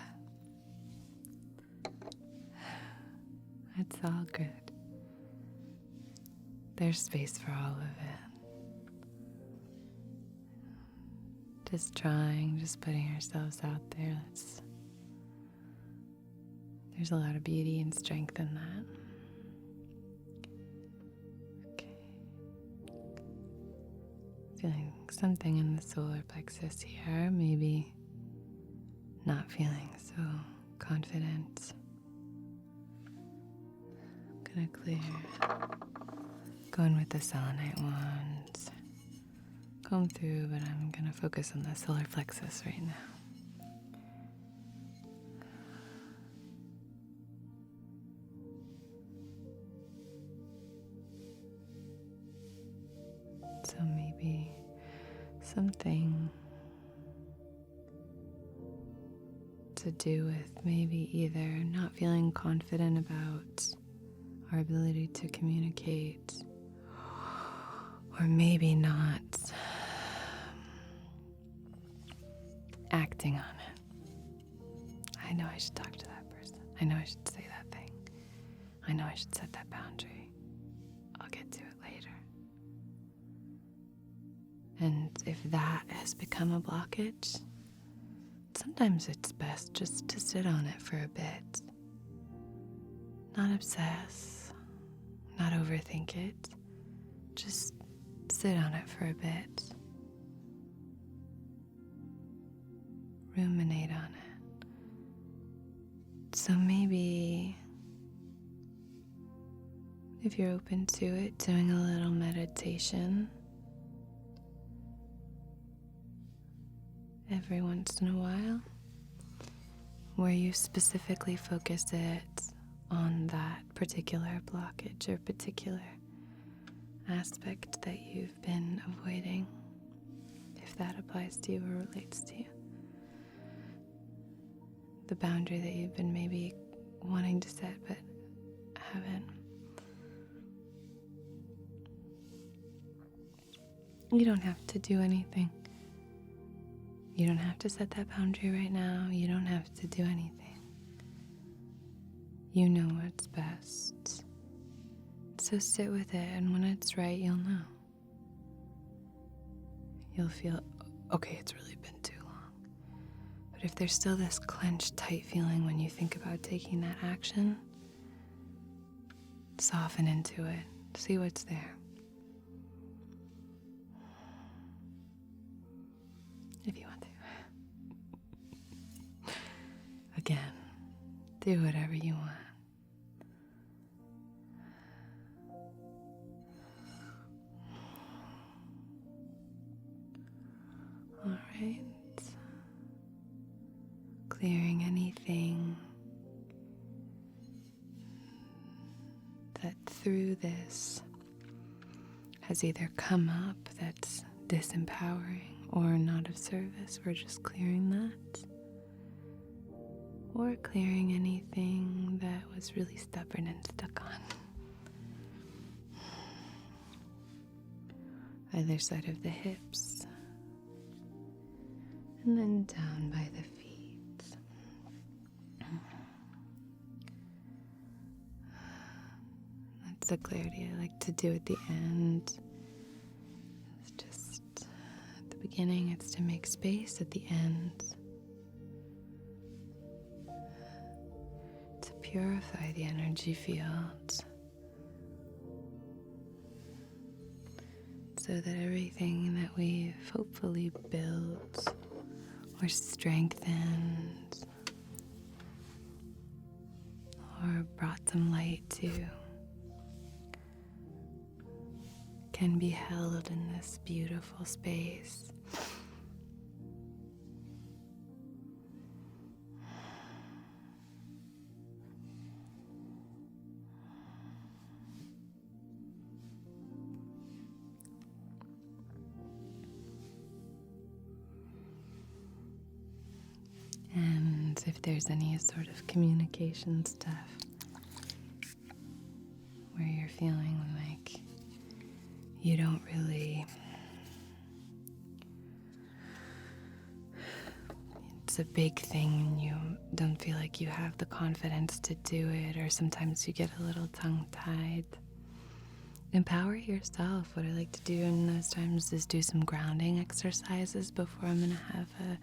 it's all good. there's space for all of it. Just putting ourselves out there. There's a lot of beauty and strength in that. Okay. Feeling something in the solar plexus here, maybe not feeling so confident. I'm gonna clear. Going with the selenite wand. Comb through, but I'm gonna focus on the solar plexus right now. So maybe something to do with maybe either not feeling confident about our ability to communicate, or maybe not acting on it. I know I should talk to that person. I know I should say that thing. I know I should set that boundary. I'll get to it later. And if that has become a blockage, sometimes it's best just to sit on it for a bit. Not obsess, not overthink it. Just sit on it for a bit. Ruminate on it. So maybe, if you're open to it, doing a little meditation every once in a while, where you specifically focus it on that particular blockage or particular aspect that you've been avoiding, if that applies to you or relates to you. The boundary that you've been maybe wanting to set but haven't. You don't have to do anything. You don't have to set that boundary right now. You don't have to do anything. You know what's best. So sit with it, and when it's right, you'll know. You'll feel, okay, it's really been too long. But if there's still this clenched, tight feeling when you think about taking that action, soften into it. See what's there. If you want to. Again, do whatever you want. All right. Clearing anything that through this has either come up that's disempowering or not of service. We're just clearing that. Or clearing anything that was really stubborn and stuck on. Either side of the hips. And then down by the feet. That's the clarity I like to do at the end. It's just at the beginning, it's to make space. At the end, to purify the energy field. So that everything that we've hopefully built or strengthened or brought some light to can be held in this beautiful space. And if there's any sort of communication stuff where you're feeling like you don't really, it's a big thing and you don't feel like you have the confidence to do it, or sometimes you get a little tongue-tied, empower yourself. What I like to do in those times is do some grounding exercises before I'm going to have a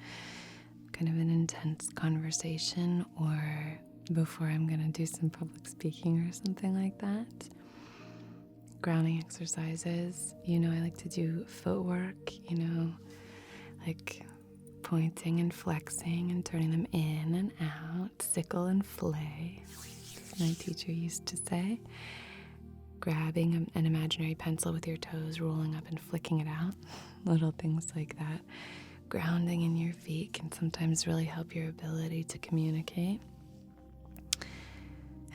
kind of an intense conversation, or before I'm going to do some public speaking or something like that. Grounding exercises, I like to do footwork, like pointing and flexing and turning them in and out, sickle and flay, as my teacher used to say. Grabbing an imaginary pencil with your toes, rolling up and flicking it out, little things like that. Grounding in your feet can sometimes really help your ability to communicate.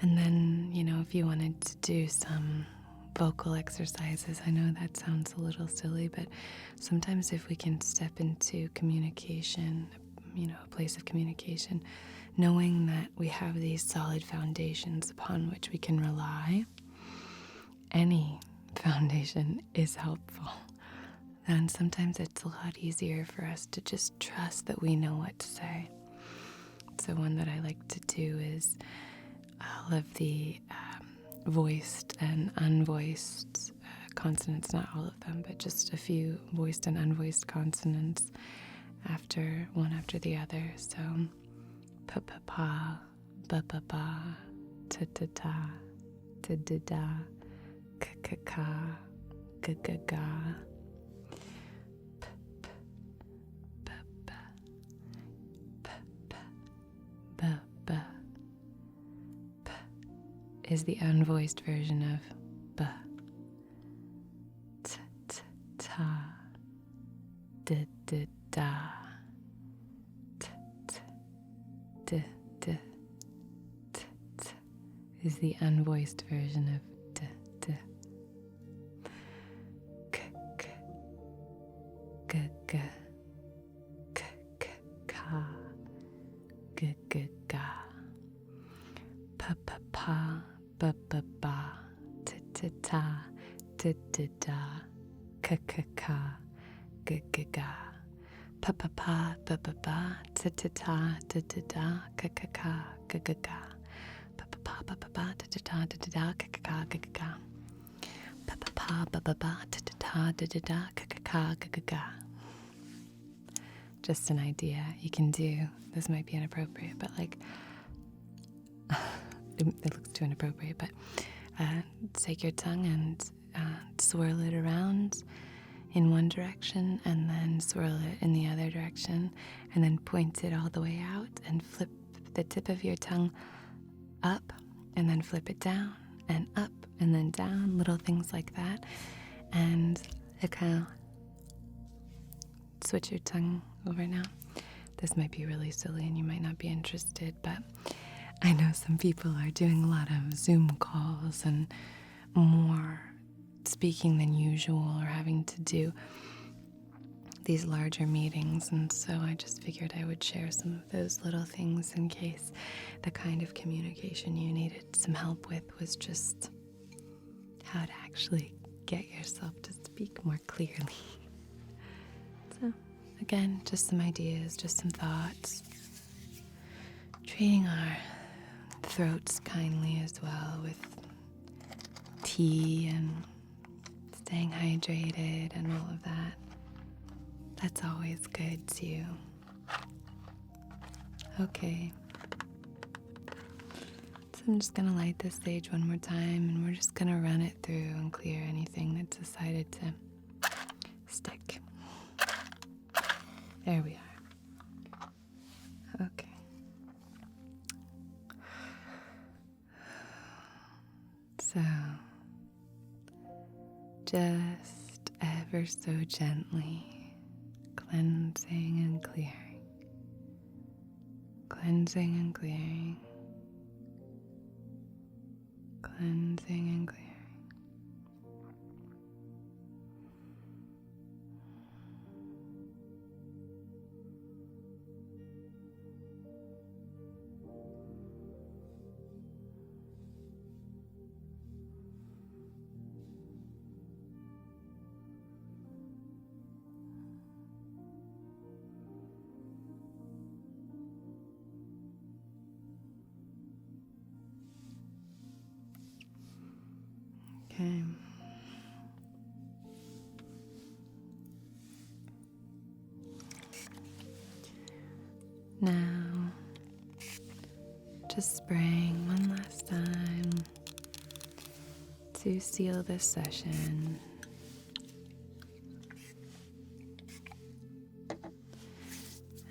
And then, if you wanted to do some vocal exercises, I know that sounds a little silly, but sometimes if we can step into communication, a place of communication, knowing that we have these solid foundations upon which we can rely, any foundation is helpful. And sometimes it's a lot easier for us to just trust that we know what to say. So one that I like to do is all of the voiced and unvoiced consonants, not all of them, but just a few voiced and unvoiced consonants one after the other. So pa-pa-pa, ba-ba-ba, ta-ta-ta, ta-da-da, ka-ka-ka, ga-ga-ga. Is the unvoiced version of ba, t, t, ta, d, d, da, t, t, d, d, t, t, is the unvoiced version of d, d, k, k, g, g, k, k, ka, g, g, ga, pa, pa, pa, ba, ba, ba, ta, ta, ta, da, da, da, ka, ka, ka, ga, ga, ga, pa, pa, pa, ba, ba, ba, ta, ta, ta, da, da, da, ka, ka, ka, ga, ga, ga, pa, pa, pa, ba, ba, ba, ta, ta, ta, da, da, da, ka, ka, ka, ga, ga, ga, pa, pa, pa, ba, ba, ba, ta, ta, ta, da, da, da, ka, ka, ka, ga, ga, ga. Just an idea you can do. This might be inappropriate, but it looks too inappropriate, but take your tongue and swirl it around in one direction, and then swirl it in the other direction, and then point it all the way out and flip the tip of your tongue up, and then flip it down and up and then down, little things like that. And it kind of switch your tongue over now. This might be really silly and you might not be interested, but I know some people are doing a lot of Zoom calls and more speaking than usual, or having to do these larger meetings, and so I just figured I would share some of those little things in case the kind of communication you needed some help with was just how to actually get yourself to speak more clearly. So again, just some ideas, just some thoughts. Treating our throats kindly as well, with tea and staying hydrated and all of that. That's always good too. Okay. So I'm just going to light this sage one more time, and we're just going to run it through and clear anything that's decided to stick. There we are. Okay. So, just ever so gently cleansing and clearing, cleansing and clearing, cleansing and clearing. Now, just spraying one last time to seal this session.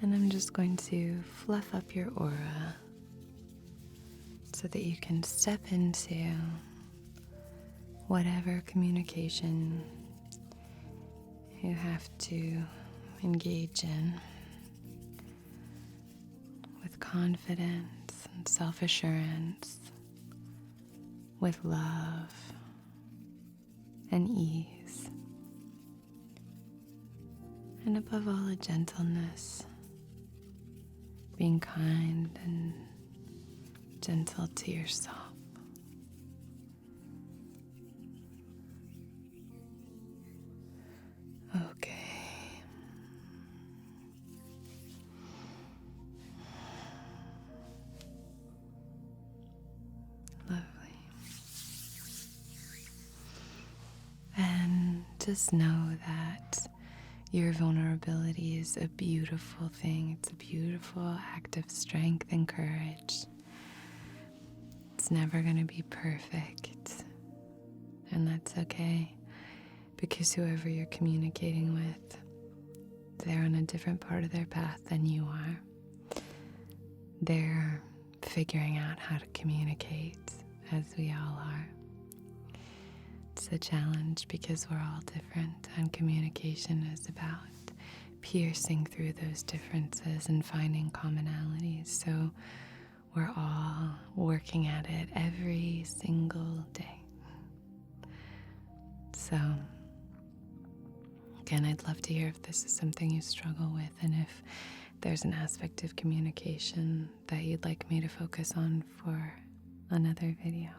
And I'm just going to fluff up your aura so that you can step into whatever communication you have to engage in with confidence and self-assurance, with love and ease, and above all, a gentleness, being kind and gentle to yourself. Okay. Lovely. And just know that your vulnerability is a beautiful thing. It's a beautiful act of strength and courage. It's never going to be perfect. And that's okay, because whoever you're communicating with, they're on a different part of their path than you are. They're figuring out how to communicate, as we all are. It's a challenge because we're all different, and communication is about piercing through those differences and finding commonalities. So we're all working at it every single day. So again, I'd love to hear if this is something you struggle with, and if there's an aspect of communication that you'd like me to focus on for another video,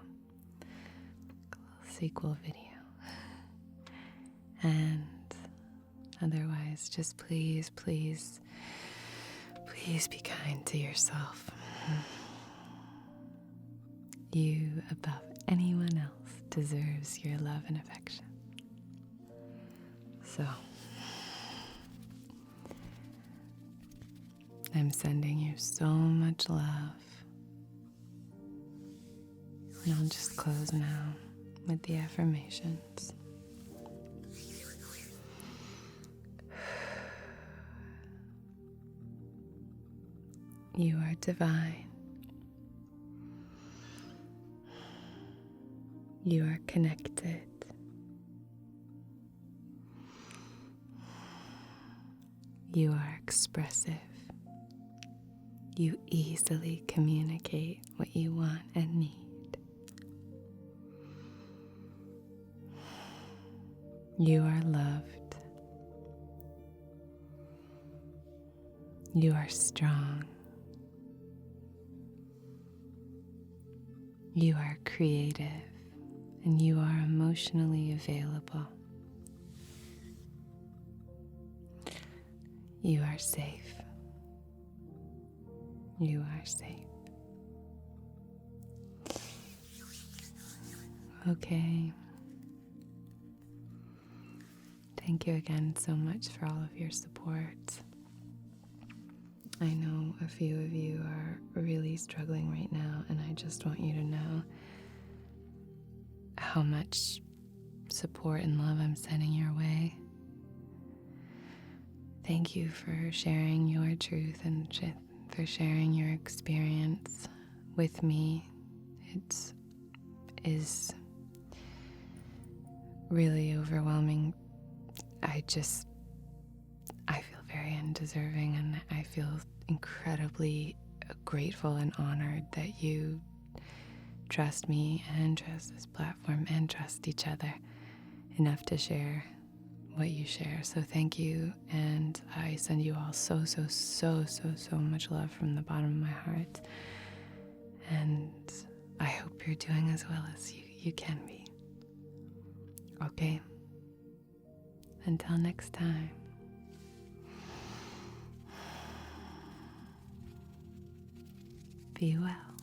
a little sequel video. And otherwise, just please, please, please be kind to yourself. You, above anyone else, deserves your love and affection. So, I'm sending you so much love. And I'll just close now with the affirmations. You are divine. You are connected. You are expressive. You easily communicate what you want and need. You are loved. You are strong. You are creative, and you are emotionally available. You are safe. You are safe. Okay. Thank you again so much for all of your support. I know a few of you are really struggling right now, and I just want you to know how much support and love I'm sending your way. Thank you for sharing your truth and for sharing your experience with me. It is really overwhelming. I feel very undeserving, and I feel incredibly grateful and honored that you trust me and trust this platform and trust each other enough to share what you share. So thank you, and I send you all so much love from the bottom of my heart, and I hope you're doing as well as you can be. Okay, until next time. Be well.